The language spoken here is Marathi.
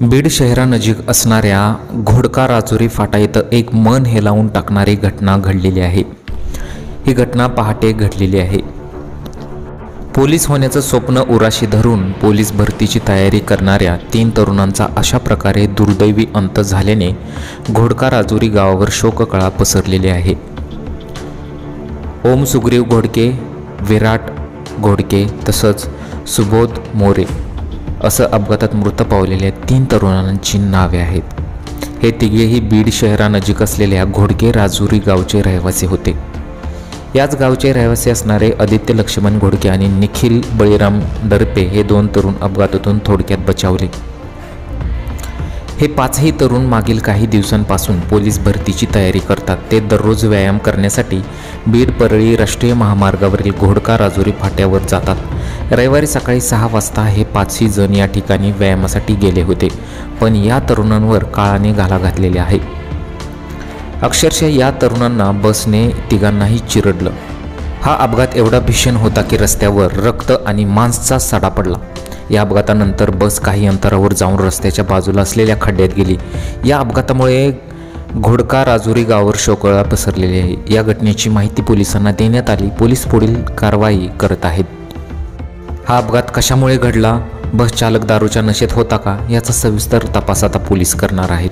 बीड शहरानजीक असणाऱ्या घोडका राजुरी फाटा इथं एक मन हेलावून टाकणारी घटना घडलेली आहे। ही घटना पहाटे घडलेली आहे। पोलीस होण्याचं स्वप्न उराशी धरून पोलीस भरतीची तयारी करणाऱ्या 3 तरुणांचा अशा प्रकारे दुर्दैवी अंत झाल्याने घोडका राजुरी गावावर शोककळा पसरलेली आहे। ओम सुग्रीव घोडके, विराट घोडके तसंच सुबोध मोरे असं अपघातात मृत पावलेल्या 3 तरुणांची नावे आहेत। हे तिघेही बीड शहरानजीक असलेल्या घोडके राजुरी गावचे रहिवासी होते। याच गावचे रहिवासी असणारे आदित्य लक्ष्मण घोडके आणि निखिल बळीराम डरपे हे 2 तरुण अपघातातून थोडक्यात बचावले। हे 5ही तरुण मागील काही दिवसांपासून पोलीस भरतीची तयारी करतात। ते दररोज व्यायाम करण्यासाठी बीड परळी राष्ट्रीय महामार्गावरील घोडका राजुरी फाट्यावर जातात। रविवारी सकाळी 6 वाजता हे 5ही जण या ठिकाणी व्यायामासाठी गेले होते, पण या तरुणांवर काळाने घाला घातलेले आहे। अक्षरशः या तरुणांना बसने तिघांनाही चिरडलं। हा अपघात एवढा भीषण होता की रस्त्यावर रक्त आणि मांसचा सडा पडला। या अपघातानंतर बस काही अंतरावर जाऊन रस्त्याच्या बाजूला असलेल्या खड्ड्यात गेली। या अपघातामुळे घोडका राजुरी गावावर शोककळा पसरलेली आहे। या घटनेची माहिती पोलिसांना देण्यात आली। पोलीस पुढील कारवाई करत आहेत। हा अपघात कशामुळे घडला, बस चालक दारूच्या नशेत होता का, याचा सविस्तर तपास आता पोलीस करणार आहेत।